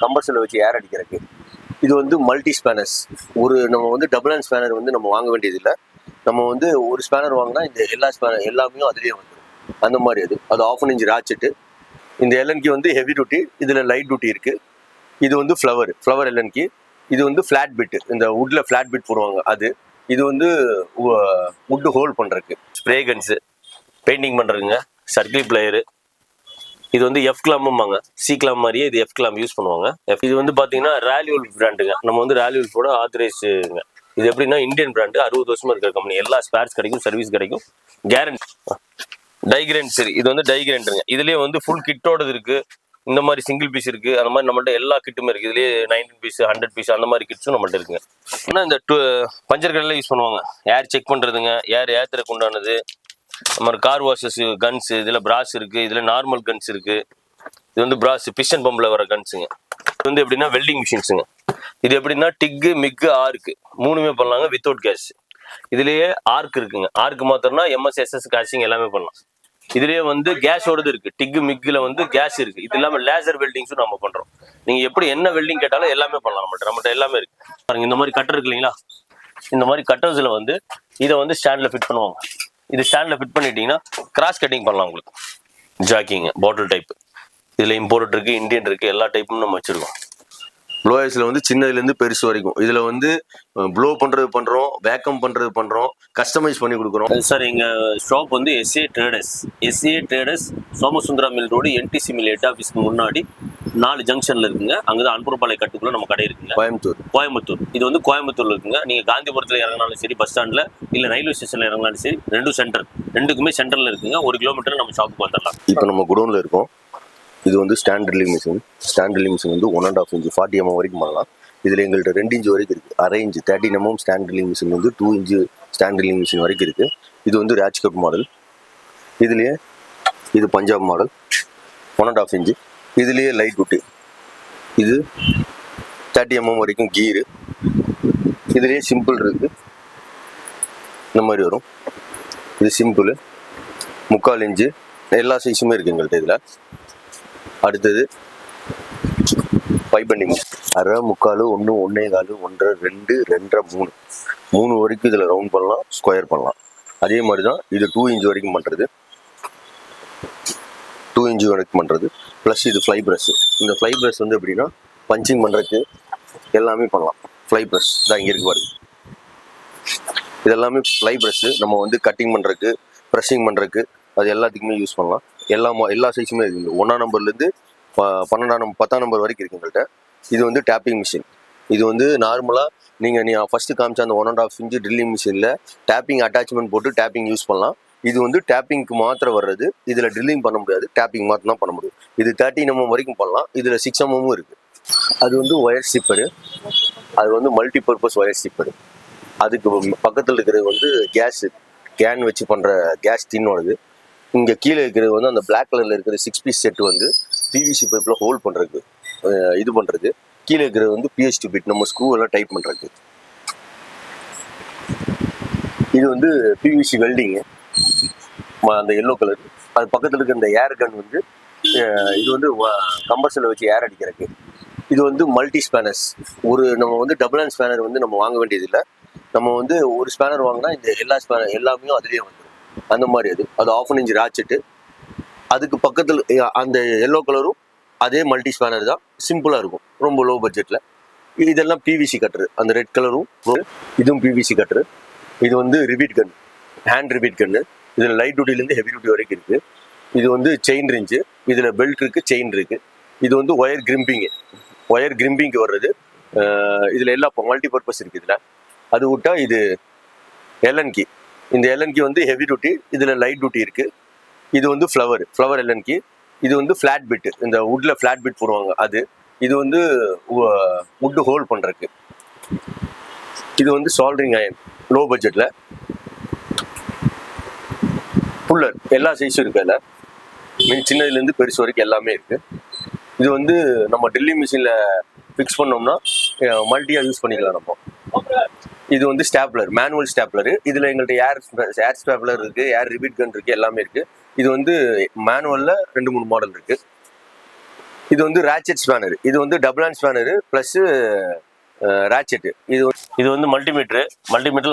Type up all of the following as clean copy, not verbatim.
கம்பர்சரில் வச்சு ஏர் அடிக்கிறதுக்கு. இது வந்து மல்டி ஸ்பேனர்ஸ். நம்ம வந்து டபுள் ஹேண்ட் ஸ்பேனர் வந்து நம்ம வாங்க வேண்டியது இல்லை. நம்ம வந்து ஒரு ஸ்பேனர் வாங்கினா இந்த எல்லா ஸ்பேனர் எல்லாமே அதுலேயே வந்துடும். அந்த மாதிரி அது 1/2 இன்ச் ராச்செட்டு. இந்த எல்என்கி வந்து ஹெவி டியூட்டி, இதில் லைட் டியூட்டி இருக்குது. இது வந்து ஃப்ளவர் எல்என்கி. இது வந்து ஃப்ளாட் பிட், இந்த வுட்ல ஃப்ளாட் பிட் போடுவாங்க அது. இது வந்து வுட்டு ஹோல்ட் பண்ணுறதுக்கு. ஸ்ப்ரே கன்ஸு, பெயிண்டிங் பண்ணுறதுங்க. Circle player. இது வந்து எஃப் கிளாம்பாங்க, சி கிளாம் மாதிரியே இது எஃப் கிளாம் யூஸ் பண்ணுவாங்க. இது வந்து பார்த்தீங்கன்னா ராலியூல் பிராண்டுங்க. நம்ம வந்து ராலியூல்ஸோட ஆத்தரைஸ்டுங்க. இது எப்படின்னா இந்தியன் பிராண்டு, 60 வருஷமா இருக்கிற கம்பெனி. எல்லா ஸ்பேர்ஸ் கிடைக்கும், சர்வீஸ் கிடைக்கும், கேரண்டி. டைகிரண்ட் சரி, இது வந்து டைகிரண்ட்ங்க. இதுலேயே வந்து ஃபுல் கிட்டோடது இருக்கு. இந்த மாதிரி சிங்கிள் பீஸ் இருக்கு. அந்த மாதிரி நம்மள்ட்ட எல்லா கிட்டுமே இருக்கு. இதுலேயே 19 பீஸ், 100 பீஸ் அந்த மாதிரி கிட்ஸும் நம்மள்ட்ட இருக்குங்க. ஆனால் இந்த பஞ்சர் கடையில் யூஸ் பண்ணுவாங்க. ஏர் செக் பண்ணுறதுங்க, ஏர் ஏத்துறதுக்கு உண்டானது. இந்த மாதிரி கார் வாஷஸ், கன்ஸ், இதில் பிராஸ் இருக்கு, இதில் நார்மல் கன்ஸ் இருக்கு. இது வந்து பிராஸ் பிஸ்டன் பம்பில் வர கன்ஸுங்க. இது வந்து எப்படின்னா வெல்டிங் மிஷின்ஸுங்க. இது எப்படின்னா டிக்கு, மிக்கு, ஆர்க்கு 3மே பண்ணலாங்க வித்தவுட் கேஸ். இதுலேயே ஆர்க் இருக்குங்க. ஆர்க் மாத்திரம்னா எம்எஸ், எஸ்எஸ் காசிங் எல்லாமே பண்ணலாம். இதுலேயே வந்து கேஸோடது இருக்கு. டிக்கு மிக்கில் வந்து கேஸ் இருக்கு. இது இல்லாமல் லேசர் வெல்டிங்ஸும் நம்ம பண்றோம். நீங்க எப்படி என்ன வெல்டிங் கேட்டாலும் எல்லாமே பண்ணலாம். நம்மகிட்ட எல்லாமே இருக்கு. பாருங்க, இந்த மாதிரி கட்டர் இருக்கு இல்லைங்களா? இந்த மாதிரி கட்டர்ஸ்ல வந்து இதை வந்து ஸ்டாண்ட்ல ஃபிட் பண்ணுவாங்க. இது ஸ்டாண்ட்ல ஃபிட் பண்ணிட்டீங்கன்னா கிராஸ் கட்டிங் பண்ணலாம் உங்களுக்கு. ஜாக்கிங் பாட்டில் டைப். இதுல இம்போர்ட் இருக்கு, இந்தியன் இருக்கு, எல்லா டைப்பும் நம்ம வச்சிருக்கோம். ப்ளோயர்ஸில் வந்து சின்னதுலேருந்து பெருசு வரைக்கும். இதில் வந்து ப்ளோ பண்ணுறது பண்ணுறோம், வேக்கம் பண்ணுறது பண்ணுறோம், கஸ்டமைஸ் பண்ணி கொடுக்குறோம். சார் எங்கள் ஷாப் வந்து S A traders Somasundara mill road, NTC mill head ஆஃபீஸ்க்கு முன்னாடி 4 ஜங்ஷனில் இருக்குங்க. அங்கே தான் அன்புரப்பாளைய கட்டுக்குள்ளே நம்ம கடை இருக்குங்க. கோயம்புத்தூர். இது வந்து கோயம்புத்தூர்ல இருக்குங்க. நீங்கள் காந்திபுரத்தில் இறங்கினாலும் சரி, பஸ் ஸ்டாண்டில் இல்லை ரயில்வே ஸ்டேஷனில் இறங்கினாலும் சரி, ரெண்டுக்குமே சென்டரில் இருக்குங்க. 1 கிலோமீட்டர் நம்ம ஷாப்புக்கு வந்துடலாம். இப்போ நம்ம குடோனில் இருக்கோம். இது வந்து ஸ்டாண்ட் ட்ரில்லிங் மிஷின். வந்து 1.5 இன்ச் 40 mm வரைக்கும் பண்ணலாம். இதில் எங்கள்கிட்ட 2 இன்ச் வரைக்கும் இருக்குது. அரை inch 30 mm stand drilling machine வந்து 2 இன்ச் ஸ்டாண்ட் ட்ரில்லிங் மிஷின் வரைக்கும் இருக்குது. இது வந்து ரேட்ச் கட் மாடல். இதுலேயே இது பஞ்சாப் மாடல் 1.5 இன்ச். இதுலேயே லைட் டியூட்டி. இது 30 mm வரைக்கும் கீரு. இதுலேயே சிம்பிள் இருக்குது. இந்த மாதிரி வரும். இது சிம்பிள் 3/4 இன்ச்சு. எல்லா சைஸுமே இருக்குது எங்கள்கிட்ட. இதில் அடுத்தது பைபண்டிங். அரை, 3/4, 1, 1.25, 1.5, 2, 3 வரைக்கும் இதில் ரவுண்ட் பண்ணலாம், ஸ்கொயர் பண்ணலாம். அதே மாதிரி தான் இது 2 இன்ச் வரைக்கும் பண்ணுறது. 2 இன்ச் வரைக்கும் பண்ணுறது. ப்ளஸ் இது ஃப்ளை ப்ரஷ். இந்த ஃப்ளை ப்ரஷ் வந்து எப்படின்னா பஞ்சிங் பண்ணுறதுக்கு எல்லாமே பண்ணலாம். ஃப்ளை ப்ரஷ் தான் இங்கே இருக்கு பாருங்க. இதெல்லாமே ஃப்ளை ப்ரஷ்ஷு. நம்ம வந்து கட்டிங் பண்ணுறதுக்கு, ப்ரெஷிங் பண்ணுறதுக்கு, அது எல்லாத்துக்குமே யூஸ் பண்ணலாம். எல்லா சைஸுமே இருக்குது. 1ஆம் நம்பர்லேருந்து 10ஆம் நம்பர் வரைக்கும் இருக்குது எங்கள்கிட்ட. இது வந்து டேப்பிங் மிஷின். இது வந்து நார்மலாக நீங்கள் ஃபஸ்ட்டு காமிச்ச அந்த 1.5 இன்ச் ட்ரில்லிங் மிஷினில் டேப்பிங் அட்டாச்மெண்ட் போட்டு டேப்பிங் யூஸ் பண்ணலாம். இது வந்து டேப்பிங்க்கு மாத்திரம் வர்றது. இதில் ட்ரில்லிங் பண்ண முடியாது, டேப்பிங் மாத்திரம் தான் பண்ண முடியும். இது 30 mm வரைக்கும் பண்ணலாம். இதில் 6 mm இருக்குது. அது வந்து ஒயர் ஸ்டிப்பரு. அது வந்து மல்டி பர்பஸ் ஒயர் ஸ்டிப்பரு. அதுக்கு பக்கத்தில் இருக்கிறது வந்து கேன் வச்சு பண்ணுற கேஸ் டின்னோடது. இங்கே கீழே இருக்கிறது வந்து அந்த பிளாக் கலரில் இருக்கிற 6 பீஸ் செட் வந்து பிவிசி பைப்பில் ஹோல்ட் பண்ணுறதுக்கு, இது பண்ணுறது. கீழே இருக்கிறது வந்து பிஹெச்டி பிட், நம்ம ஸ்க்ரூ எல்லாம் டைப் பண்ணுறதுக்கு. இது வந்து பிவிசி வெல்டிங்கு, அந்த எல்லோ கலர். அது பக்கத்தில் இருக்கிற இந்த ஏர் கன் வந்து இது வந்து கம்பர்சரில் வச்சு ஏர் அடிக்கிறதுக்கு. இது வந்து மல்டி ஸ்பேனர்ஸ். நம்ம வந்து டபுள் ஹேண்ட் ஸ்பேனர் வந்து நம்ம வாங்க வேண்டியதில்லை. நம்ம வந்து ஒரு ஸ்பேனர் வாங்கினா இந்த எல்லா ஸ்பேனர் எல்லாமே அதுலேயே வந்துடும். அந்த மாதிரி அது 1/2 இன்ச் ராச்செட்டு. அதுக்கு பக்கத்தில் அந்த எல்லோ கலரும் அதே மல்டி ஸ்பேனர் தான். சிம்பிளாக இருக்கும், ரொம்ப லோ பட்ஜெட்டில். இதெல்லாம் பிவிசி கட்டரு. அந்த ரெட் கலரும் இதுவும் பிவிசி கட்டரு. இது வந்து ரிபீட் கன், ஹேண்ட் ரிபீட் கன்னு. இதில் லைட் டியூட்டிலேருந்து ஹெவி டியூட்டி வரைக்கும் இருக்குது. இது வந்து செயின் ரிஞ்சு. இதில் பெல்ட் இருக்குது, செயின் இருக்குது. இது வந்து ஒயர் கிரிம்பிங்க்கு வர்றது. இதில் எல்லா மல்டி பர்பஸ் இருக்குது. இதில் அது விட்டா இது எல்என்கி. இந்த எல்என்கி வந்து ஹெவி டியூட்டி, இதில் லைட் டியூட்டி இருக்குது. இது வந்து ஃப்ளவர் எல்என்கி. இது வந்து ஃப்ளாட் பிட், இந்த வுட்ல ஃப்ளாட் பிட் போடுவாங்க அது. இது வந்து வுட்டு ஹோல்ட் பண்ணுறதுக்கு. இது வந்து சால்டரிங் அயன், லோ பட்ஜெட்டில். புல்லர் எல்லா சைஸும் இருக்குது. அதில் சின்னதுலேருந்து பெருசு வரைக்கும் எல்லாமே இருக்குது. இது வந்து நம்ம ட்ரில்லிங் மிஷினில் ஃபிக்ஸ் பண்ணோம்னா மல்டியாக யூஸ் பண்ணிக்கலாம் நம்ம. இது வந்து ஸ்டாப்லர், மேனுவல் ஸ்டாப்லரு. இதில் எங்கள்கிட்ட ஏர் ஸ்டாப்லர் இருக்குது, ஏர் ரிபீட் கன் இருக்குது, எல்லாமே இருக்குது. இது வந்து மேனுவலில் 2-3 மாடல் இருக்குது. இது வந்து ரேச்செட் ஸ்பேனர். இது வந்து டபுள் ஹேண்ட் ஸ்பேனர் ப்ளஸ் ரேச்செட். இது வந்து மல்டிமீட்டர்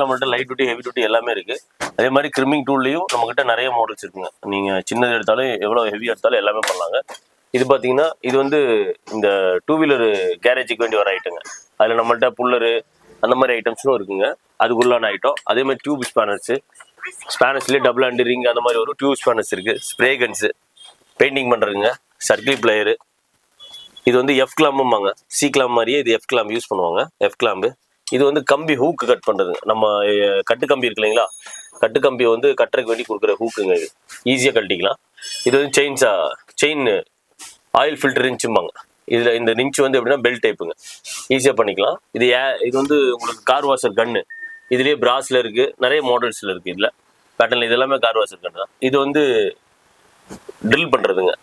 நம்மள்ட்ட லைட் டியூட்டி ஹெவி டியூட்டி எல்லாமே இருக்கு. அதே மாதிரி க்ரிமிங் டூல்லையும் நம்மகிட்ட நிறைய மாடல்ஸ் இருக்குங்க. நீங்க சின்னது எடுத்தாலும் எவ்வளோ ஹெவி எடுத்தாலும் எல்லாமே பண்ணலாங்க. இது பார்த்தீங்கன்னா இது வந்து இந்த 2 வீலர் கேரேஜுக்கு வேண்டி வர ஐட்டங்க. அதில் நம்மள்ட்ட புல்லரு அந்த மாதிரி ஐட்டம்ஸும் இருக்குங்க. அதுக்குள்ளான ஐட்டம். அதே மாதிரி டியூப் ஸ்பேனர்ஸ்லேயே டபுள் ஹேண்ட் ரிங் அந்த மாதிரி ஒரு டியூப் ஸ்பேனர்ஸ் இருக்கு. ஸ்ப்ரே கன்ஸு பெயிண்டிங் பண்ணுறதுங்க. Circle player. இது வந்து எஃப் கிளாம்பும்பாங்க. சி கிளாம்ப் மாதிரியே இது எஃப் கிளாம்ப் யூஸ் பண்ணுவாங்க. F clamp. இது வந்து கம்பி ஹூக்கு கட் பண்ணுறதுங்க. நம்ம கட்டு கம்பி இருக்கு இல்லைங்களா, கட்டு கம்பி வந்து கட்டுறதுக்கு வேண்டி கொடுக்குற ஹூக்குங்க. இது ஈஸியாக கட்டிக்கலாம். இது வந்து செயின் ஆயில் ஃபில்டர் ரிஞ்சும்பாங்க. இதில் இந்த ரிஞ்ச் வந்து எப்படின்னா பெல்ட் டைப்புங்க. ஈஸியாக பண்ணிக்கலாம். இது வந்து உங்களுக்கு கார் வாஷர் கன்னு. இதுலேயே பிராஸில் இருக்குது, நிறைய மாடல்ஸில் இருக்குது. இதில் பேட்டர்னில் இது எல்லாமே கார் வாஷர் கன்னு தான். இது வந்து ட்ரில் பண்ணுறதுங்க.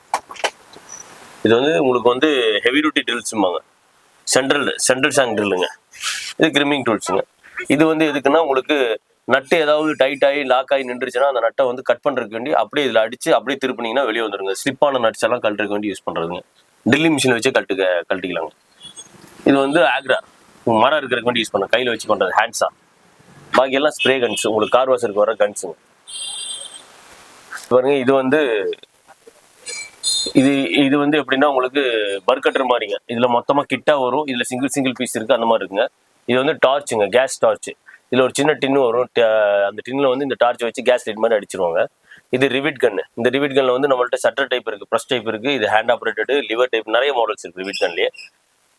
இது வந்து உங்களுக்கு வந்து ஹெவி டியூட்டி ட்ரில்ஸும்பாங்க. சென்ட்ரல் சாங் ட்ரில்லுங்க. இது கிரிமிங் டூல்ஸுங்க. இது வந்து எதுக்குன்னா உங்களுக்கு நட்டு ஏதாவது டைட் ஆகி லாக் ஆகி நின்றுச்சுன்னா அந்த நட்டை வந்து கட் பண்ணுறதுக்கு வேண்டி அப்படியே இதில் அடிச்சு அப்படியே திருப்பினீங்கன்னா வெளியே வந்துருங்க. ஸ்லிப்பான நட்ஸ் எல்லாம் கழட்டுறதுக்கு வேண்டி யூஸ் பண்ணுறதுங்க. ட்ரில்லிங் மிஷினை வச்சு கழட்டிக்கலாங்க. இது வந்து ஆக்ரா மரம் இருக்கிறதுக்கு வேண்டி யூஸ் பண்ண கையில் வச்சு பண்ணுறது ஹேண்ட்ஸா. பாக்கி எல்லாம் ஸ்ப்ரே கன்ஸ், உங்களுக்கு கார் வாஷருக்கு வர கன்ஸுங்க. பாருங்க இது வந்து எப்படின்னா உங்களுக்கு பர்கட்டர் மாதிரிங்க. இதுல மொத்தமா கிட்டா வரும். இதுல சிங்கிள் பீஸ் இருக்கு, அந்த மாதிரி இருக்குங்க. இது வந்து டார்ச்சுங்க, கேஸ் டார்ச். இதுல ஒரு சின்ன டின்னு வரும். அந்த டின்ல வந்து இந்த டார்ச் வச்சு கேஸ் லைட் மாதிரி அடிச்சிருவாங்க. இது ரிவிட் கன்னு. இந்த ரிவிட் கன்ல வந்து நம்மள்ட்ட சட்டர் டைப் இருக்கு, ப்ரெஸ் டைப் இருக்கு. இது ஹேண்ட் ஆப்ரேட்டடு, லிவர் டைப், நிறைய மாடல்ஸ் இருக்கு ரிவிட் கன்லயே.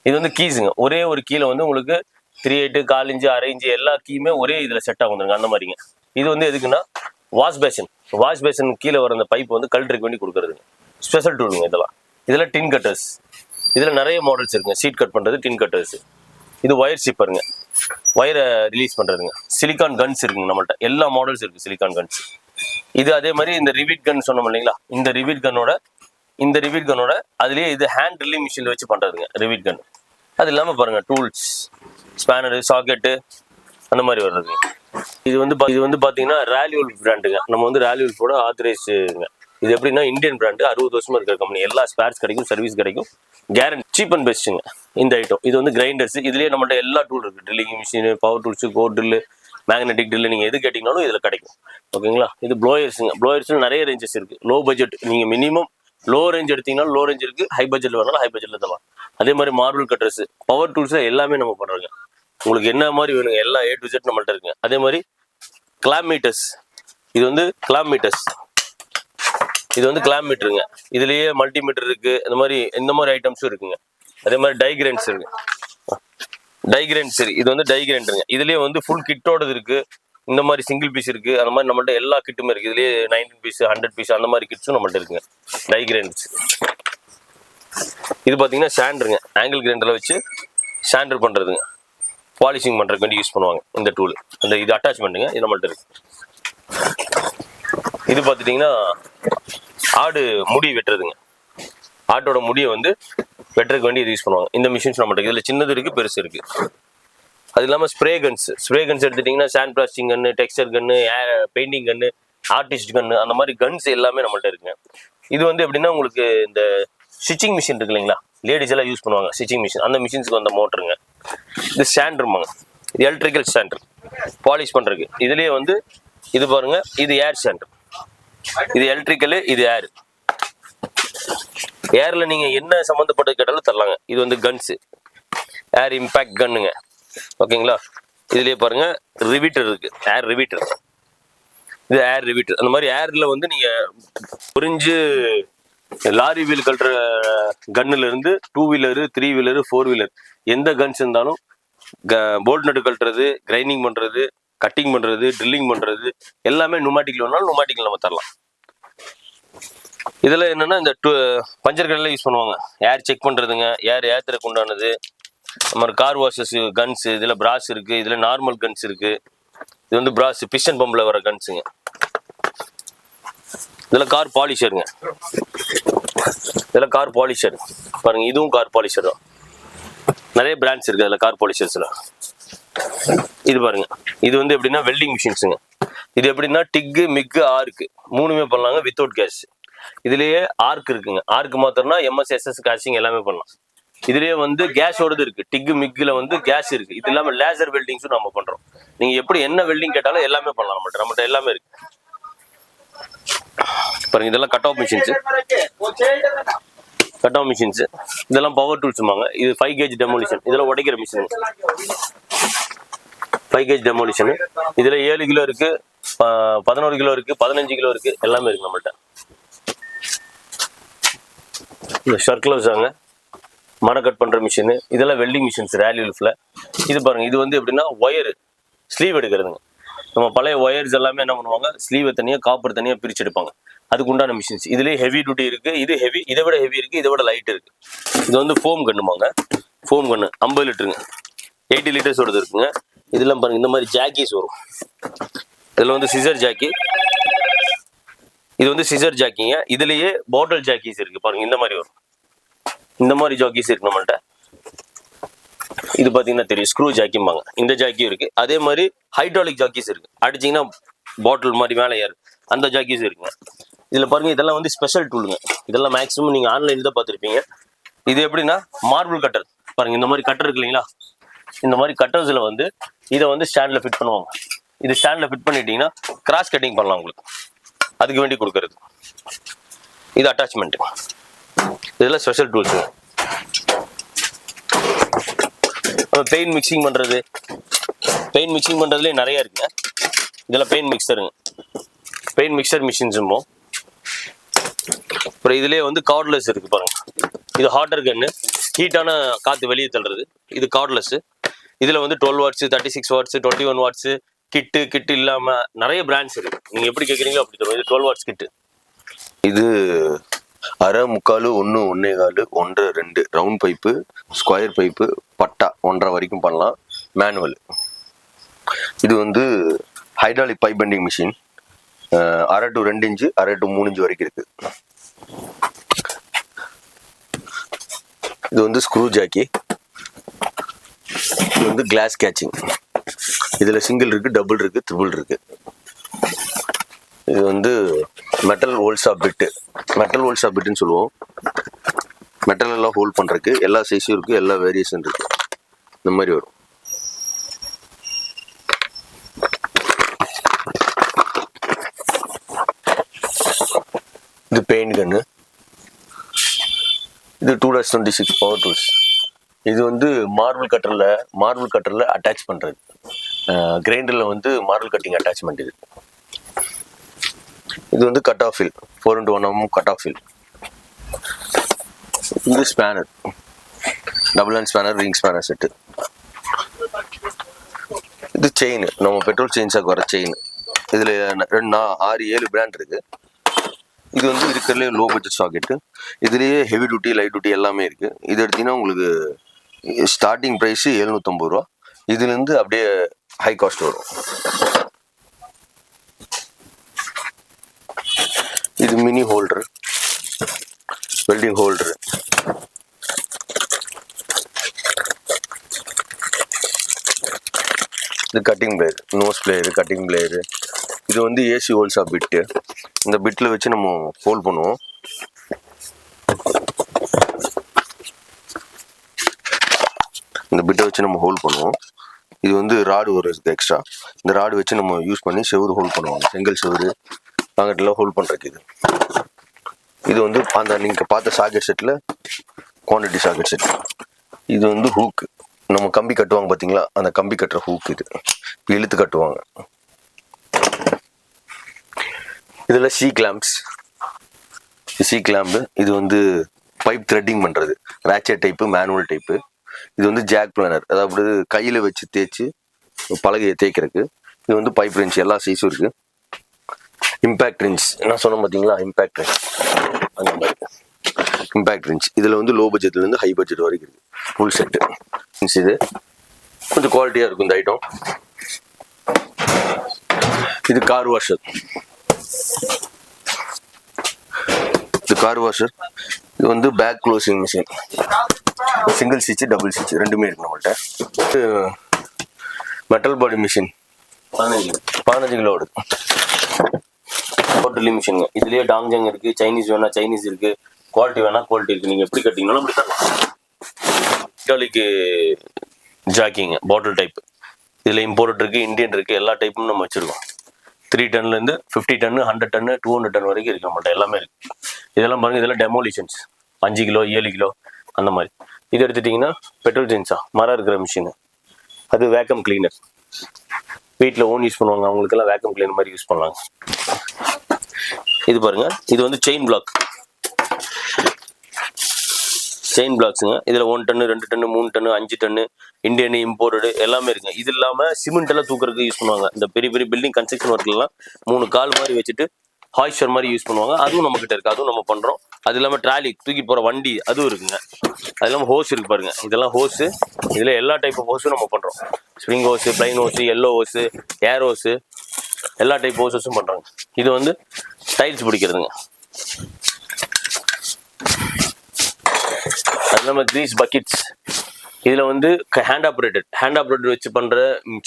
இது வந்து கீஸுங்க. ஒரே ஒரு கீழே வந்து உங்களுக்கு 3/8, 1/4 இன்ச்சு, 1/2 இன்ச்சு எல்லா கீயுமே ஒரே இதுல செட் ஆகுதுங்க, அந்த மாதிரிங்க. இது வந்து எதுக்குன்னா வாஷ் பேசன் கீழே வர அந்த பைப் வந்து கல்ட்ருக்கு வேண்டி கொடுக்குறதுங்க. ஸ்பெஷல் டூலுங்க இதெல்லாம் டின் கட்டர்ஸ். இதில் நிறைய மாடல்ஸ் இருக்குங்க. சீட் கட் பண்ணுறது டின் கட்டர்ஸ். இது ஒயர் ஷிப்பருங்க, ஒயரை ரிலீஸ் பண்ணுறதுங்க. சிலிக்கான் கன்ஸ் இருக்குங்க நம்மள்ட்ட, எல்லா மாடல்ஸ் இருக்குது சிலிக்கான் கன்ஸ். இது அதே மாதிரி இந்த ரிவிட் கன் சொன்னோம் இல்லைங்களா, இந்த ரிவிட் கன்னோட அதுலேயே இது ஹேண்ட் ட்ரில்லிங் மிஷினில் வச்சு பண்ணுறதுங்க ரிவிட் கன். அது இல்லாமல் பாருங்கள் டூல்ஸ், ஸ்பேனரு, சாக்கெட்டு அந்த மாதிரி வர்றதுங்க. இது வந்து பார்த்தீங்கன்னா ராலியூல் பிராண்டுங்க. நம்ம வந்து ராலியூல்ஃபோட ஆத்தரைஸ்டுங்க. இது எப்படின்னா இந்தியன் பிராண்டு, 60 வருஷமா இருக்கிற கம்பெனி. எல்லா ஸ்பேர்ஸ் கிடைக்கும், சர்வீஸ் கிடைக்கும், கேரண்டி, சீப் அண்ட் பெஸ்ட்டுங்க இந்த ஐட்டம். இது வந்து கிரைண்டர்ஸ். இதுலேயே நம்மள்ட்ட எல்லா டூல் இருக்குது. Drilling machine, power tools, core drill, magnetic drill, நீங்கள் எது கேட்டிங்கனாலும் இதில் கிடைக்கும். ஓகேங்களா. இது ப்ளோயர்ஸுங்க. ப்ளோயர்ஸில் நிறைய ரேஞ்சஸ் இருக்குது. லோ பட்ஜெட், நீங்கள் மினிமம் லோ ரேஞ்ச் எடுத்தீங்கன்னா லோ ரேஞ்ச் இருக்குது, ஹை பட்ஜெட்டில் வேணாலும் ஹை பட்ஜெட்டில் தரலாம். அதே மாதிரி மார்பிள் கட்டர்ஸ், பவர் டூல்ஸில் எல்லாமே நம்ம பண்ணுறோங்க. உங்களுக்கு என்ன மாதிரி வேணுங்க எல்லா A to Z நம்மள்ட்ட இருக்குங்க. அதே மாதிரி கிளாம் மீட்டர்ஸ். இது வந்து கிளாம் மீட்டருங்க. இதுலயே மல்டிமீட்டர் இருக்கு, இந்த மாதிரி ஐட்டம்ஸும் இருக்குங்க. அதே மாதிரி டைகிரைன்ஸ் இருக்கு. இது வந்து டைகிரைண்டருங்க. இதுலயே வந்து ஃபுல் கிட்டோடது இருக்கு, இந்த மாதிரி சிங்கிள் பீஸ் இருக்கு, அந்த மாதிரி நம்மள்ட்ட எல்லா கிட்டுமே இருக்கு. இதுலயே 19 பீஸ், 100 பீஸ் அந்த மாதிரி கிட்ஸும் நம்மள்ட்ட இருக்குங்க. டைகிரைன்ஸ். இது பாத்தீங்கன்னா சாண்டருங்க. ஆங்கிள் கிரைண்டர்ல வச்சு சாண்டர் பண்றதுங்க, பாலிஷிங் பண்றதுக்கு வேண்டி யூஸ் பண்ணுவாங்க இந்த டூல். இது அட்டாச்மெண்ட்டுங்க. இது நம்மள்ட்ட இருக்கு. இது பார்த்துட்டிங்கன்னா ஆடு முடி வெட்டுறதுங்க. ஆட்டோட முடியை வந்து வெட்டுறதுக்கு வேண்டி இது யூஸ் பண்ணுவாங்க. இந்த மிஷின்ஸ் நம்மகிட்ட இதில் சின்னது இருக்குது, பெருசு இருக்குது. அது இல்லாமல் ஸ்ப்ரே கன்ஸ் எடுத்துட்டிங்கன்னா சாண்ட் பிளாஸ்டிங் கன்று, டெக்ஸ்டர் கன்று, பெயிண்டிங் கன்று, ஆர்டிஸ்ட் கன்று, அந்த மாதிரி கன்ஸ் எல்லாமே நம்மள்ட்ட இருக்குங்க. இது வந்து எப்படின்னா உங்களுக்கு இந்த ஸ்டிச்சிங் மிஷின் இருக்கு இல்லைங்களா, லேடிஸ் எல்லாம் யூஸ் பண்ணுவாங்க ஸ்டிச்சிங் மிஷின், அந்த மிஷின்ஸ்க்கு வந்த மோட்டருங்க. இது ஸ்டாண்டருமாங்க. இது எலக்ட்ரிக்கல் ஸ்டாண்டர், பாலிஷ் பண்ணுறதுக்கு. இதுலேயே வந்து இது பாருங்க, இது ஏர் ஸ்டாண்டர். இது எலக்ட்ரிக்கலு, இது ஏர்ல நீங்க என்ன சம்மந்தப்பட்ட கேட்டாலும் தரலாங்க. இது வந்து கன்ஸு, ஏர் இம்பாக்ட் கன்னுங்க. ஓகேங்களா. இதுலயே பாருங்க ரிவீட்டர் இருக்கு, ஏர் ரிவீட்டர். இது ஏர் ரிவீட்டர். அந்த மாதிரி ஏர்ல வந்து நீங்க புரிஞ்சு லாரி வீல் கட்டுற கன்னுல இருந்து 2 வீலரு, 3 வீலரு, 4 வீலர் எந்த கன்ஸ் இருந்தாலும் போல்ட் நட்டு கட்டுறது, கிரைண்டிங் பண்றது, கட்டிங் பண்றது, ட்ரில்லிங் பண்றது எல்லாமே நுமாட்டிக்ல வேணாலும் நுமாட்டிக்ல நம்ம தரலாம். இதுல என்னன்னா இந்த பஞ்சர் கடையில யூஸ் பண்ணுவாங்க, ஏர் செக் பண்றதுங்க, ஏர் ஏத்துறதுக்கு உண்டானது. நம்ம கார் வாஷஸ் கன்ஸ், இதுல பிராஸ் இருக்கு, இதுல நார்மல் கன்ஸ் இருக்கு. இது வந்து பிராஸ் பிஸ்டன் பம்ப்ல வர கன்ஸுங்க. இதுல கார் பாலிஷருங்க. பாருங்க, இதுவும் கார் பாலிஷர் தான். நிறைய பிராண்ட்ஸ் இருக்கு அதுல கார் பாலிஷர்ஸ்ல. இது பாருங்க, இது வந்து எப்படின்னா வெல்டிங் மிஷின்ஸுங்க. இது எப்படின்னா டிக்கு, மிக்கு, ஆர்க்கு 3மே பண்ணலாங்க வித்தவுட் கேஸ். இதுலயே ஆர்க் இருக்குங்க. ஆர்க் மாத்திரம்னா எம்எஸ் எஸ்எஸ் காஸ்டிங் எல்லாமே பண்ணலாம். இதுலயே வந்து கேஸோடது இருக்கு. டிக் மிக்ல வந்து கேஸ் இருக்கு. இது இல்லாம லேசர் வெல்டிங்ஸும் நம்ம பண்றோம். நீங்க எப்படி என்ன வெல்டிங் கேட்டாலும் எல்லாமே பண்ணலாம். நம்மகிட்ட எல்லாமே இருக்கு பாருங்க. இதெல்லாம் cut off machines. Cut off machines இதெல்லாம் பவர் டூல்ஸ்மாங்க. இது 5 கேஜ் டெமோலிஷன். இதெல்லாம் உடைக்கிற மிஷின். 5 கேஜ் டெமோலிஷன். இதுல 7 கிலோ இருக்கு, 11 கிலோ இருக்கு, 15 கிலோ இருக்கு, எல்லாமே இருக்கு நம்மள்ட்ட. இந்த சர்க்குலர்ஸாங்க, மரம் கட் பண்ற மிஷின். இதெல்லாம் வெல்டிங் மிஷின்ஸ் ரேலி லிஃப்ட்ல. இது பாருங்க, இது வந்து எப்படின்னா ஒயர் ஸ்லீவ் எடுக்கிறதுங்க. நம்ம பழைய ஒயர்ஸ் எல்லாமே என்ன பண்ணுவாங்க, ஸ்லீவை தனியா காப்பர் தனியா பிரிச்சு எடுப்பாங்க. அதுக்கு உண்டான மிஷின்ஸ். இதுலயே ஹெவி டியூட்டி இருக்கு, இது ஹெவி, இதை விட ஹெவி இருக்கு, இதை விட லைட் இருக்கு. இது வந்து ஃபோம் கண்ணுமாங்க. ஃபோம் கண்ணு 50 லிட்டருங்க, 80 லிட்டர்ஸோடது இருக்குங்க. இதெல்லாம் பாருங்க, இந்த மாதிரி ஜாக்கிஸ் வரும். இதுல வந்து சிசர் ஜாக்கி. இது வந்து சிசர் ஜாக்கிங்க. இதுலயே பாட்டில் ஜாக்கிஸ் இருக்கு பாருங்க. இந்த மாதிரி வரும். இந்த மாதிரி ஜாக்கிஸ் இருக்கு நம்மள்ட்ட. இது பாத்தீங்கன்னா தெரியும், ஸ்க்ரூ ஜாக்கிம்பாங்க. இந்த ஜாக்கியும் இருக்கு. அதே மாதிரி ஹைட்ராலிக் ஜாக்கிஸ் இருக்கு. அடிச்சிங்கன்னா பாட்டில் மாதிரி மேலே ஏறு, அந்த ஜாக்கிஸ் இருக்குங்க. இதுல பாருங்க, இதெல்லாம் வந்து ஸ்பெஷல் டூலுங்க. இதெல்லாம் மேக்ஸிமம் நீங்க ஆன்லைன்ல தான் பார்த்துருப்பீங்க. இது எப்படின்னா மார்பிள் கட்டர் பாருங்க. இந்த மாதிரி கட்டர் இருக்கு இல்லைங்களா, இந்த மாதிரி கட்டர்ஸ்ல வந்து இதை வந்து ஸ்டாண்ட்ல ஃபிட் பண்ணுவாங்க. இது ஸ்டாண்ட்ல ஃபிட் பண்ணிட்டீங்கன்னா கிராஸ் கட்டிங் பண்ணலாம் உங்களுக்கு. அதுக்கு வேண்டி கொடுக்கறது. இது அட்டாச்மெண்ட். இதெல்லாம் ஸ்பெஷல் டூல்ஸ். பெயிண்ட் மிக்சிங் பண்றது. பெயிண்ட் மிக்சிங் பண்றதுலேயே நிறைய இருக்குங்க. இதெல்லாம் பெயிண்ட் மிக்சருங்க. பெயிண்ட் மிக்சர் மிஷின்ஸுமோ. அப்புறம் இதுலேயே வந்து கார்ட்லெஸ் இருக்கு பாருங்க. இது ஹாட்டர் கன்னு, ஹீட்டான காற்று வெளியே தள்ளுறது. இது கார்ட்லெஸ். இதில் வந்து 12 வாட்ஸ், 36 வாட்ஸ், 21 வாட்ஸ், கிட்டு இல்லாமல் நிறைய பிராண்ட்ஸ் இருக்கு. நீங்கள் எப்படி கேட்குறீங்களோ அப்படி தரும். இது 12 வாட்ஸ் கிட்டு. இது அரை, முக்கால், 1, 1.25, 1, 2 ரவுண்ட் பைப்பு, ஸ்கொயர் பைப்பு, பட்டா 1.5 வரைக்கும் பண்ணலாம். மேனுவல். இது வந்து hydraulic pipe bending machine. 1/2 to 2 inch, 1/2 to 3 inch வரைக்கும் இருக்கு. இது வந்து ஸ்க்ரூ ஜாக்கி. இது வந்து கிளாஸ் கேச்சிங். இதுல சிங்கிள் இருக்கு, டபுள் இருக்கு, ட்ரிபிள் இருக்கு. இது வந்து மெட்டல் ஹோல்ஸா பிட்டு. மெட்டல் ஹோல்ஸா பிட்டுன்னு சொல்லுவோம். மெட்டல் எல்லாம் ஹோல்ட் பண்றதுக்கு எல்லா சைஸும் இருக்கு, எல்லா வேரியேஷன் இருக்கு. இந்த மாதிரி வரும். இது பெயிண்ட் கன்னு. இது 2-26 பவர் டூல்ஸ். இது வந்து மார்பிள் கட்டர்ல அட்டாச் பண்றது. கிரைண்டர்ல வந்து மார்பிள் கட்டிங் அட்டாச்மெண்ட். இது வந்து கட் ஆஃப் ஃபில், 4x1 mm கட் ஆஃப் ஃபில். இது spanner, double hand spanner, ring spanner set. இது செயின், நம்ம பெட்ரோல் செயின்ஸாக்கு வர செயின். இதுல 6-7 பிராண்ட் இருக்கு. இது வந்து இருக்கிறதுலே லோ பட்ஜெட் சாக்கெட்டு. இதுலேயே ஹெவி டியூட்டி, லைட் டியூட்டி எல்லாமே இருக்கு. இது எடுத்தீங்கன்னா உங்களுக்கு ஸ்டார்டிங் ப்ரைஸ் 750 ரூபா. இதுலேருந்து அப்படியே ஹை காஸ்ட் வரும். இது மினி ஹோல்டர், வெல்டிங் ஹோல்டர். இது cutting plier, nose plier, cutting plier. இது வந்து ஏசி ஹோல்ஸா பிட்டு. இந்த பிட்ல வச்சு நம்ம ஹோல்ட் பண்ணுவோம். இந்த பிட்டை வச்சு நம்ம ஹோல்ட் பண்ணுவோம். இது வந்து ராடு ஒரு எக்ஸ்ட்ரா. இந்த ராடு வச்சு நம்ம யூஸ் பண்ணி செவுரு ஹோல்ட் பண்ணுவாங்க. செங்கல் செவுரு அங்கிட்டலாம் ஹோல்ட் பண்றதுக்கு. இது வந்து அந்த நீங்க பார்த்த சாக்கெட் செட்ல குவான்டிட்டி சாக்கெட் செட். இது வந்து ஹூக், நம்ம கம்பி கட்டுவாங்க பாத்தீங்களா, அந்த கம்பி கட்டுற ஹூக். இது இழுத்து கட்டுவாங்க. இதுல சி கிளாம்ப்ஸ். C clamp. இது வந்து பைப் த்ரெட்டிங் பண்றது. ரேச்செட் டைப்பு, மேனுவல் டைப்பு. இது வந்து ஜாக் பிளானர், அதாவது கையில வச்சு தேய்ச்சி பலகையை தேய்க்கிறதுக்கு. இது வந்து பைப் ரெஞ்ச், எல்லா சைஸும் இருக்கு. இம்பாக்ட் ரெஞ்ச் நான் சொன்ன பார்த்தீங்களா, இம்பாக்ட் ரெஞ்ச் அந்த மாதிரி. இம்பாக்ட் ரெஞ்ச் இதுல வந்து லோ பட்ஜெட்ல இருந்து ஹை பட்ஜெட் வரைக்கும் இருக்கு. Full set. இது கொஞ்சம் குவாலிட்டியா இருக்கும் இந்த ஐட்டம். இது கார் வாஷர். இது கார் வாஷர். இது வந்து bag closing machine. Single stitch, double stitch ரெண்டுமே இருக்கு நம்மள்ட்ட. Metal body machine 15 kilo. Drilling மிஷினுங்க. இதுலயே டாங்ஜங் இருக்கு, சைனீஸ் வேணா சைனீஸ் இருக்கு, குவாலிட்டி வேணா குவாலிட்டி இருக்கு. நீங்க எப்படி கட்டிங்கனாலும் அப்படி தரலாம். ஹைட்ராலிக் ஜாக்கிங்க பாட்டில் டைப். இதுல இம்போர்ட் இருக்கு, இந்தியன் இருக்கு, எல்லா டைப்பும் நம்ம வச்சிருக்கோம். 3 டன்ல இருந்து 50 டன்னு, 100 டன்னு, 200 டன் வரைக்கும் இருக்கு நம்மள்ட்ட, எல்லாமே இருக்கு. இதெல்லாம் பாருங்க, இதெல்லாம் டெமோலிஷன்ஸ் 5 கிலோ 7 கிலோ அந்த மாதிரி. இது எடுத்துட்டீங்கன்னா பெட்ரோல் ஜென்ஸா மரம் இருக்கிற மிஷின், அது வேக்கம் கிளீனர். வீட்டில் ஓன் யூஸ் பண்ணுவாங்க, அவங்களுக்கெல்லாம் வேக்கம் கிளீனர் மாதிரி யூஸ் பண்ணலாங்க. இது பாருங்க, இது வந்து செயின் பிளாக். செயின் பிளாக்ஸுங்க. இதில் 1 டன்னு 2 டன்னு 3 டன்னு 5 டன்னு இந்தியன் இம்போர்டு எல்லாமே இருக்குங்க. இது இல்லாமல் சிமெண்ட் எல்லாம் தூக்குறதுக்கு யூஸ் பண்ணுவாங்க. இந்த பெரிய பெரிய பில்டிங் கன்ஸ்ட்ரக்ஷன் ஒர்க்லாம் 3 கால் மாதிரி வச்சுட்டு ஹாய்ஸ்டர் மாதிரி யூஸ் பண்ணுவாங்க. அதுவும் நம்ம கிட்ட இருக்கு, அதுவும் நம்ம பண்றோம். அது இல்லாமல் ட்ராலி தூக்கி போற வண்டி அதுவும் இருக்குங்க. அது இல்லாமல் ஹோஸ் இருக்கு பாருங்க, இதெல்லாம் ஹோஸ். இதுல எல்லா டைப் ஆஃப் ஹோஸும் நம்ம பண்றோம். Spring hose, plain hose, yellow hose, air hose, எல்லா டைப் ஹோஸஸும் பண்றாங்க. இது வந்து டைல்ஸ் பிடிக்கிறதுங்க. அது இல்லாமல் கிரீஸ் பக்கெட்ஸ். இதுல வந்து ஹேண்ட் ஆப்ரேட்டட் வச்சு பண்ற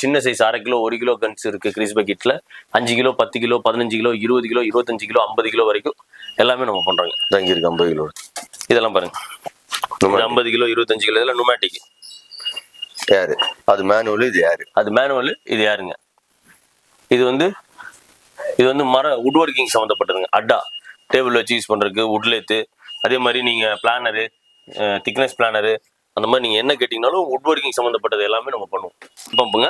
சின்ன சைஸ் 1/2 கிலோ 1 கிலோ கன்ஸ் இருக்கு. கிரீஸ் பக்கெட்ல 5 kilo 10 kilo 15 kilo 20 kilo 25 kilo 50 kilo வரைக்கும் எல்லாமே நம்ம பண்றாங்க. தங்கி இருக்கு 50 கிலோ. இதெல்லாம் பாருங்க, 50 கிலோ 25 கிலோ இதெல்லாம் நுமேட்டிக். யாரு அது மேனுவல், இது யாரு அது மேனுவல், இது யாருங்க. இது வந்து வுட் ஒர்க்கிங் சம்மந்தப்பட்டதுங்க. அட்டா டேபிள் வச்சு யூஸ் பண்றதுக்கு வுட்லேத்து. அதே மாதிரி நீங்க பிளானரு, திக்னஸ் பிளானரு, அந்த மாதிரி நீங்க என்ன கேட்டீங்கனாலும் வுட் ஒர்க்கிங் சம்மந்தப்பட்டது எல்லாமே நம்ம பண்ணுவோம். பம்புங்க.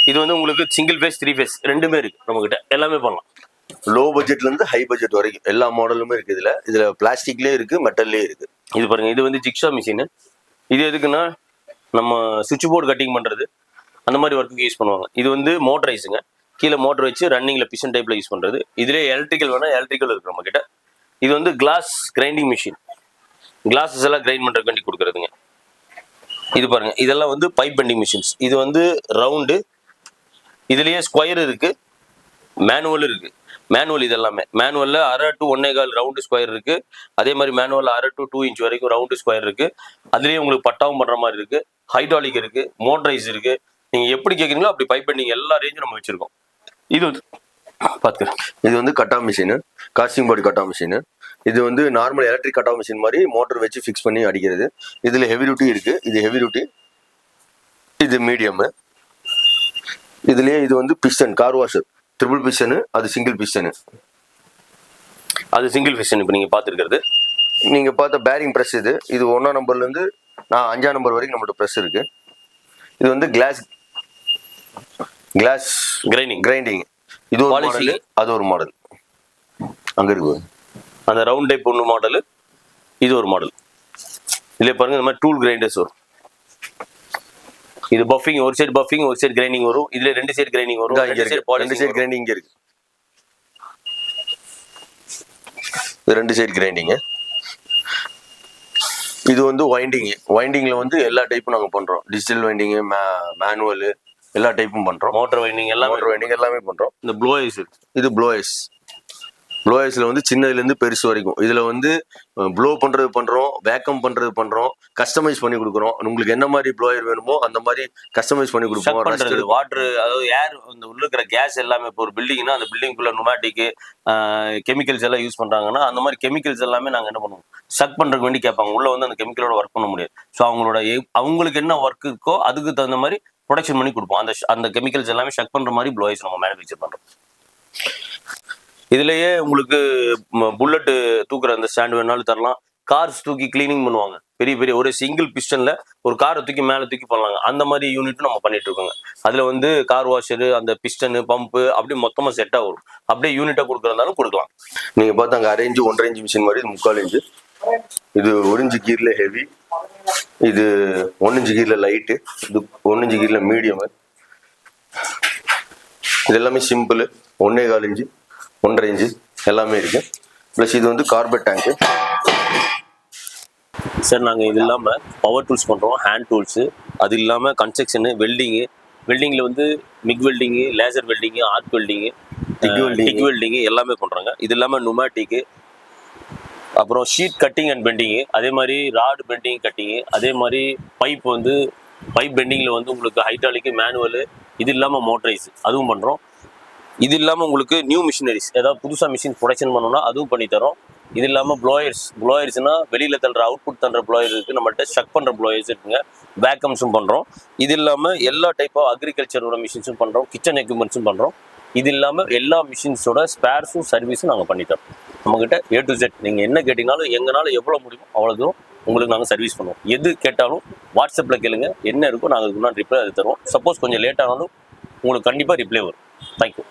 இது வந்து உங்களுக்கு சிங்கிள் ஃபேஸ் 3 ஃபேஸ் ரெண்டுமே இருக்கு நம்ம கிட்ட, எல்லாமே பண்ணலாம். லோ பட்ஜெட்ல இருந்து ஹை பட்ஜெட் வரைக்கும் எல்லா மாடலுமே இருக்கு. இதுல பிளாஸ்டிக்லயே இருக்கு, மெட்டல்லயே இருக்கு. இது பாருங்க, இது வந்து ஜிக்ஸா மிஷின். இது எதுக்குன்னா நம்ம சுவிட்ச் போர்டு கட்டிங் பண்றது அந்த மாதிரி ஒர்க்குக்கு யூஸ் பண்ணுவாங்க. இது வந்து மோட்டரைஸுங்க. கீழே மோட்டர் வச்சு ரன்னிங்ல பிஷன் டைப்ல யூஸ் பண்றது. இதுலேயே எலக்ட்ரிக்கல் வேணா எலக்ட்ரிக்கல் இருக்கு நம்ம கிட்ட. இது வந்து கிளாஸ் கிரைண்டிங் மிஷின். கிளாஸஸ் எல்லாம் கிரைண்ட் பண்ற வேண்டி கொடுக்குறதுங்க. இது பாருங்க, இதெல்லாம் வந்து பைப் பெண்டிங் மிஷின்ஸ். இது வந்து ரவுண்டு, இதுலயே ஸ்கொயர் இருக்கு, மேனுவல் இருக்கு. மேனுவல் இது எல்லாமே மேனுவல்ல 1/2 to 1.25 ரவுண்டு ஸ்கொயர் இருக்கு. அதே மாதிரி மேனுவல் 1/2 to 2 இன்ச் வரைக்கும் ரவுண்டு ஸ்கொயர் இருக்கு. அதுலயே உங்களுக்கு பட்டாவும் பண்ற மாதிரி இருக்கு. ஹைட்ராலிக் இருக்கு, மோட்டரைஸ் இருக்கு. நீங்க எப்படி கேக்குறீங்களோ அப்படி பைப் பெண்டிங் எல்லா ரேஞ்சும் நம்ம வச்சிருக்கோம். இது வந்து பாத்துக்கிறேன். இது வந்து கட்டா மிஷின், காஸ்டிங் பாடி கட்டா மிஷின். இது வந்து நார்மல் எலக்ட்ரிக் கட்டா மிஷின் மாதிரி மோட்டர் வச்சு ஃபிக்ஸ் பண்ணி அடிக்கிறது. இதுல ஹெவி டியூட்டி இருக்கு, இது ஹெவி டியூட்டி, இது மீடியம். இதுலயே இது வந்து piston, car washer, triple piston, அது சிங்கிள் பிஸ்டனு. அது சிங்கிள் பிஸ்டன். இப்போ நீங்க பாத்துருக்கிறது, நீங்க பார்த்த பேரிங் பிரஸ். இது 1ஆம் நம்பர்ல இருந்து 5ஆம் நம்பர் வரைக்கும் நம்மளோட பிரஸ் இருக்கு. இது வந்து கிளாஸ் கிரைண்டிங். இது ஒரு மாடல், அது ஒரு மாடல். அங்க இருக்கு அந்த ரவுண்ட் டைப் ஒன்று மாடல், இது ஒரு மாடல். இதுல பாருங்க, இந்த மாதிரி டூல் கிரைண்டர்ஸ் வரும். இது பஃபிங், ஒரு சைடு பஃபிங் ஒரு சைடு கிரைண்டிங் வரும். இதுல 2 சைடு கிரைண்டிங் வரும், 2 சைடு கிரைண்டிங் இருக்கு. 2 சைடு கிரைண்டிங். இது வந்து வைண்டிங்ல வந்து எல்லா டைப்பும் நாங்க பண்றோம். டிஜிட்டல் வைண்டிங், மேனுவல், எல்லா டைப்பும் பண்றோம். மோட்டர் வைண்டிங் எல்லாமே பண்றோம். இந்த ப்ளோயர்ஸ், இது ப்ளோயர்ஸ்ல வந்து சின்னதுல இருந்து பெருசு வரைக்கும். இதுல வந்து ப்ளோ பண்றது பண்றோம், வேக்கம் பண்றது பண்றோம், கஸ்டமைஸ் பண்ணி கொடுக்குறோம். உங்களுக்கு என்ன மாதிரி ப்ளோயர் வேணுமோ அந்த மாதிரி கஸ்டமைஸ் பண்ணி கொடுப்போம். வாட்டர், அதாவது ஏர், அந்த உள்ள இருக்கிற கேஸ் எல்லாமே. இப்போ ஒரு பில்டிங்னா அந்த பில்டிங்குள்ள நுமேட்டிக் கெமிக்கல்ஸ் எல்லாம் யூஸ் பண்றாங்கன்னா அந்த மாதிரி கெமிக்கல்ஸ் எல்லாமே நாங்க என்ன பண்ணுவோம், சக் பண்றதுக்கு வேண்டி கேட்பாங்க. உள்ள வந்து அந்த கெமிக்கலோட ஒர்க் பண்ண முடியாது. ஸோ அவங்களுக்கு என்ன ஒர்க் இருக்கோ அதுக்கு தகுந்த மாதிரி ப்ரொடக்ஷன் பண்ணி கொடுப்போம். அந்த கெமிக்கல்ஸ் எல்லாமே ஷக் பண்ற மாதிரி ப்ளோயர்ஸ் நம்ம மேனுஃபேக்சர் பண்றோம். இதுலயே உங்களுக்கு புல்லட் தூக்குற அந்த ஸ்டாண்ட் வேணாலும் தரலாம். கார்ஸ் தூக்கி கிளீனிங் பண்ணுவாங்க. பெரிய பெரிய ஒரு சிங்கிள் பிஸ்டன்ல ஒரு காரை தூக்கி மேலே தூக்கி பண்ணலாங்க. அந்த மாதிரி யூனிட்டும் நம்ம பண்ணிட்டு இருக்கோங்க. அதுல வந்து கார் வாஷரு, அந்த பிஸ்டனு, பம்பு அப்படி மொத்தமா செட்டா வரும். அப்படியே யூனிட்டா கொடுக்குறதாலும் கொடுக்கலாம். நீங்க பார்த்தா அங்க 1/2 இன்ச் 1.5 இன்ச் மிஷின் மாதிரி, இது 3/4 இன்ச். இது 1 இன்ச் கீர்ல ஹெவி, இது 1 இன்ச் கீர்ல லைட்டு, இது 1 இன்ச் கீர்ல மீடியம். இது எல்லாமே சிம்பிள். 1.25 இன்ச் 1.5 இன்ச் எல்லாமே இருக்கு. பிளஸ் இது வந்து கார்பெட் டேங்க். சார் நாங்கள் இது இல்லாமல் பவர் டூல்ஸ் பண்ணுறோம், ஹேண்ட் டூல்ஸு, அது இல்லாமல் கன்ஸ்ட்ரக்ஷனு, வெல்டிங்கில் வந்து MIG welding, laser welding, arc welding, TIG welding எல்லாமே பண்ணுறாங்க. இது இல்லாமல் நுமேட்டிக்கு, அப்புறம் ஷீட் கட்டிங் அண்ட் பெண்டிங்கு, அதே மாதிரி ராடு பெண்டிங் கட்டிங்கு, அதே மாதிரி பைப் பெண்டிங்கில் வந்து உங்களுக்கு ஹைட்ராலிக்கு, மேனுவலு, இது இல்லாமல் மோட்டரைஸ் அதுவும் பண்ணுறோம். இது இல்லாமல் உங்களுக்கு நியூ மிஷினரிஸ் ஏதாவது புதுசாக மிஷின் ப்ரொடக்ஷன் பண்ணணும்னா அதுவும் பண்ணி தரோம். இது இல்லாமல் ப்ளோயர்ஸ்னா வெளியில் தள்ளுற அவுட்புட் தள்ளுற ப்ளோயர் இருக்குது, நம்மள்ட்ட ஷக் பண்ணுற ப்ளோயர்ஸ் இருக்குங்க, வேக்கம்ஸும் பண்ணுறோம். இது இல்லாமல் எல்லா டைப் ஆஃப் அக்ரிகல்ச்சரோட மிஷின்ஸும் பண்ணுறோம், கிச்சன் எக்யூப்மெண்ட்ஸும் பண்ணுறோம். இது இல்லாமல் எல்லா மிஷின்ஸோட ஸ்பேர்ஸும் சர்வீஸும் நாங்கள் பண்ணித்தரோம். நம்மக்கிட்ட A to Z நீங்கள் என்ன கேட்டிங்கனாலும் எங்களால் எவ்வளோ முடியுமோ அவ்வளோ தூரம் உங்களுக்கு நாங்கள் சர்வீஸ் பண்ணுவோம். எது கேட்டாலும் வாட்ஸ்அப்பில் கேளுங்க, என்ன இருக்கோ நாங்கள் அதுக்கு முன்னாடி ரிப்ளை அது தருவோம். சப்போஸ் கொஞ்சம் லேட் ஆனாலும் உங்களுக்கு கண்டிப்பாக ரிப்ளை வரும். தேங்க்யூ.